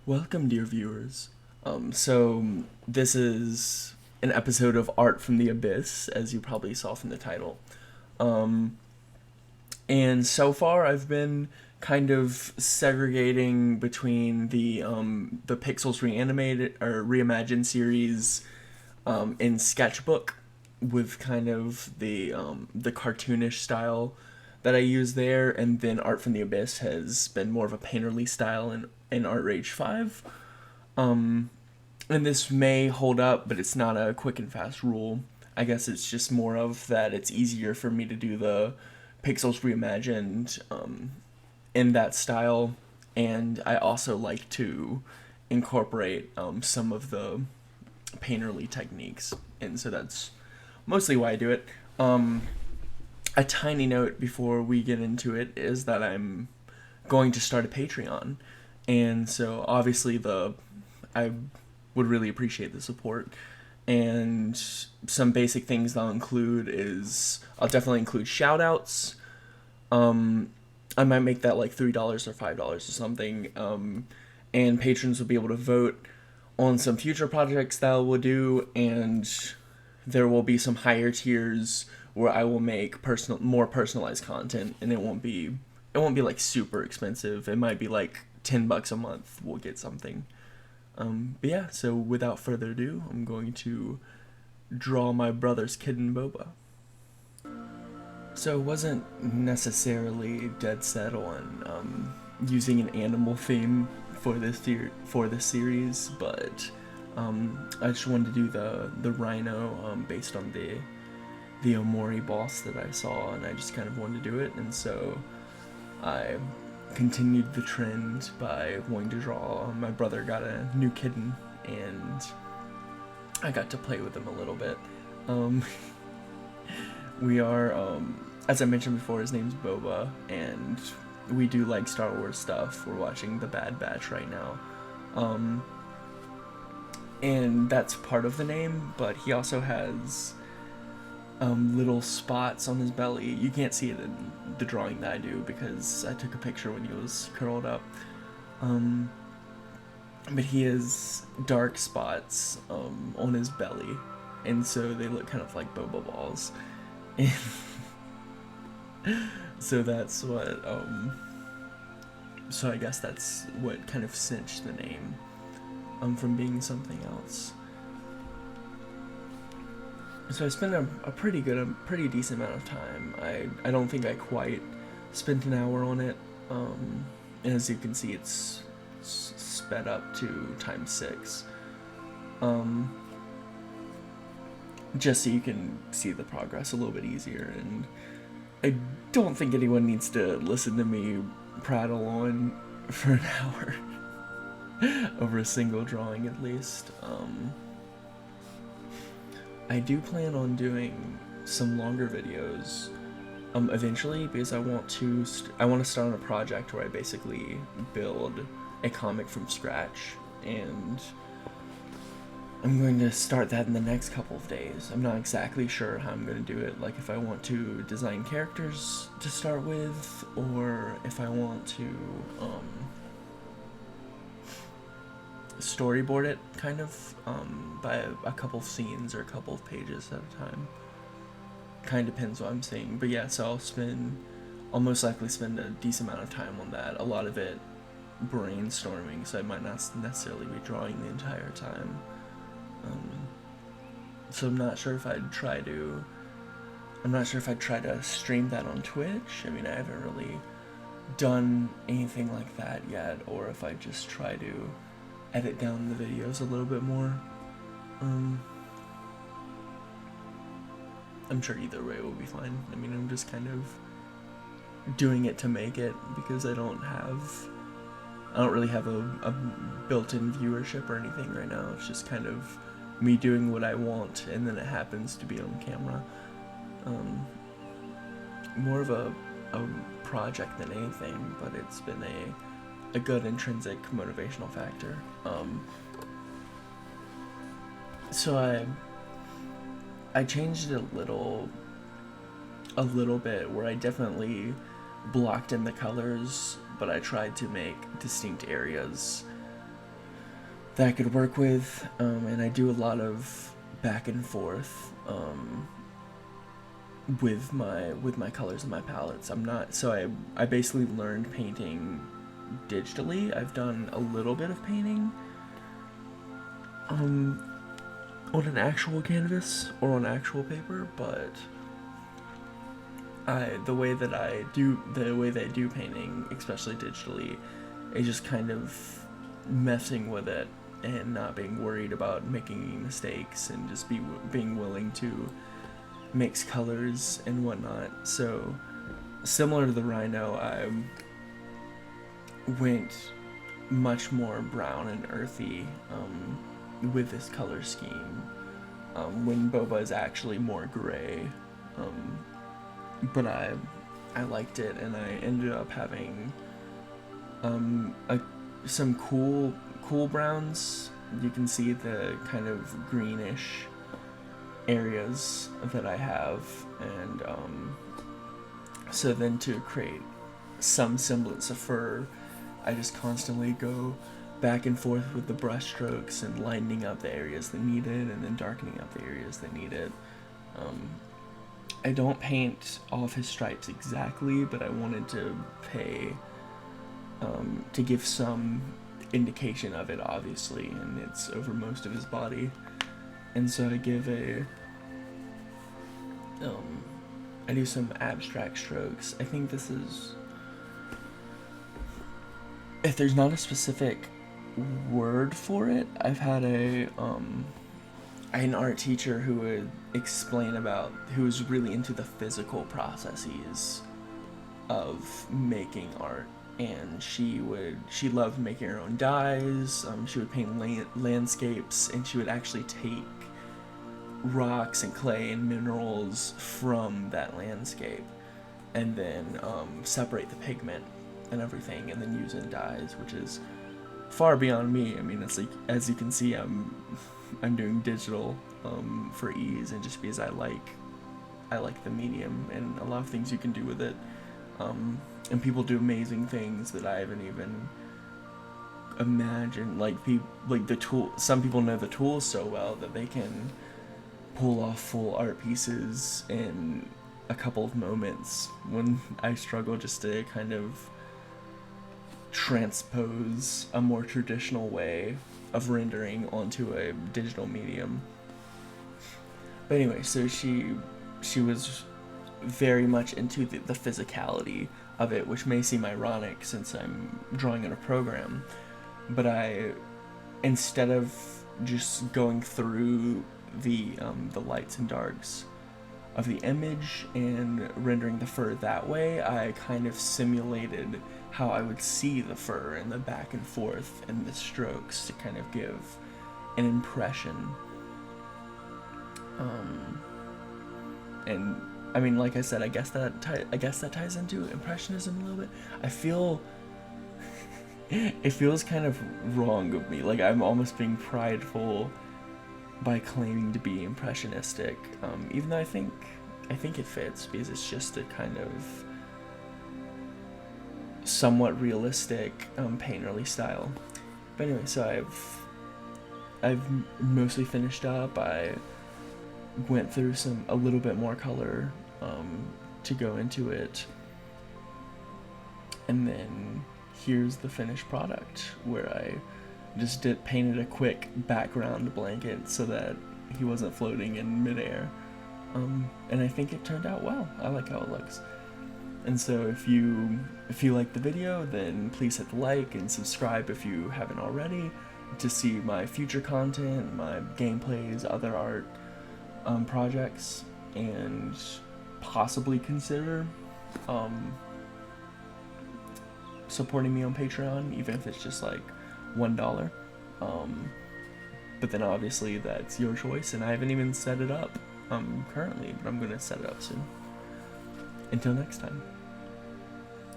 Welcome, dear viewers. So this is an episode of Art from the Abyss, as you probably saw from the title. Um, and so far, I've been kind of segregating between the Pixels reanimated or reimagined series in Sketchbook, with kind of the cartoonish style that I use there, and then Art from the Abyss has been more of a painterly style in Art Rage 5. Um, and this may hold up, but it's not a quick and fast rule. I guess it's just more of that it's easier for me to do the Pixels Reimagined in that style, and I also like to incorporate some of the painterly techniques, and so that's mostly why I do it. A tiny note before we get into it is that I'm going to start a Patreon, and so obviously I would really appreciate the support. And some basic things I'll include is I'll definitely include shout outs. I might make that like $3 or $5 or something. And patrons will be able to vote on some future projects that we'll do, and there will be some higher tiers where I will make more personalized content, and it won't be like super expensive. It might be like $10 a month. We'll get something. But yeah, so without further ado, I'm going to draw my brother's Kitten Boba. So it wasn't necessarily dead set on using an animal theme for this series, but I just wanted to do the rhino based on the Omori boss that I saw, and I just kind of wanted to do it, and so I continued the trend by wanting to draw. My brother got a new kitten, and I got to play with him a little bit. We are, as I mentioned before, his name's Boba, and we do like Star Wars stuff. We're watching The Bad Batch right now. And that's part of the name, but he also has little spots on his belly. You can't see it in the drawing that I do because I took a picture when he was curled up. But he has dark spots on his belly, and so they look kind of like boba balls. So that's what. So I guess that's what kind of cinched the name from being something else. So I spent a pretty decent amount of time. I don't think I quite spent an hour on it. And as you can see, it's sped up to ×6. Just so you can see the progress a little bit easier. And I don't think anyone needs to listen to me prattle on for an hour over a single drawing, at least. I do plan on doing some longer videos eventually, because I want to start on a project where I basically build a comic from scratch, and I'm going to start that in the next couple of days. I'm not exactly sure how I'm going to do it, like if I want to design characters to start with, or if I want to storyboard it kind of by a couple scenes or a couple of pages at a time. Kind of depends what I'm seeing, but yeah, so I'll most likely spend a decent amount of time on that, a lot of it brainstorming, so I might not necessarily be drawing the entire time. So I'm not sure if I'd try to stream that on Twitch. I mean, I haven't really done anything like that yet, or if I just try to edit down the videos a little bit more. I'm sure either way will be fine. I mean, I'm just kind of doing it to make it, because I don't really have a built-in viewership or anything right now. It's just kind of me doing what I want, and then it happens to be on camera. More of a project than anything, but it's been a good intrinsic motivational factor. So I changed it a little bit, where I definitely blocked in the colors, but I tried to make distinct areas that I could work with, and I do a lot of back and forth with my colors and my palettes. I basically learned painting digitally. I've done a little bit of painting on an actual canvas or on actual paper, but the way that I do painting, especially digitally, is just kind of messing with it and not being worried about making any mistakes, and just being willing to mix colors and whatnot. So similar to the Rhino, I went much more brown and earthy with this color scheme, when Boba is actually more gray. But I liked it, and I ended up having some cool browns. You can see the kind of greenish areas that I have, and so then to create some semblance of fur, I just constantly go back and forth with the brush strokes and lightening up the areas that need it, and then darkening up the areas that need it. I don't paint all of his stripes exactly, but I wanted to to give some indication of it, obviously, and it's over most of his body. And so I do some abstract strokes. I think this is, if there's not a specific word for it, I've had an art teacher who would explain about, who was really into the physical processes of making art, and she loved making her own dyes. She would paint landscapes, and she would actually take rocks and clay and minerals from that landscape, and then separate the pigment and everything, and then use in dyes, which is far beyond me. I mean, it's like, as you can see, I'm doing digital for ease, and just because I like the medium and a lot of things you can do with it, and people do amazing things that I haven't even imagined. Like the tool, some people know the tools so well that they can pull off full art pieces in a couple of moments, when I struggle just to kind of transpose a more traditional way of rendering onto a digital medium. But anyway, so she was very much into the physicality of it, which may seem ironic since I'm drawing in a program, but instead of just going through the lights and darks of the image and rendering the fur that way, I kind of simulated how I would see the fur and the back and forth and the strokes to kind of give an impression. And I mean, like I said, I guess that ties into impressionism a little bit. I feel it feels kind of wrong of me, like I'm almost being prideful by claiming to be impressionistic, even though I think it fits, because it's just a kind of somewhat realistic painterly style. But anyway, so I've mostly finished up. I went through a little bit more color to go into it, and then here's the finished product, where I just painted a quick background blanket so that he wasn't floating in midair, and I think it turned out well. I like how it looks. And so if you like the video, then please hit the like and subscribe if you haven't already, to see my future content, my gameplays, other art projects, and possibly consider supporting me on Patreon, even if it's just like $1. But then obviously that's your choice, and I haven't even set it up currently, but I'm gonna set it up soon. Until next time.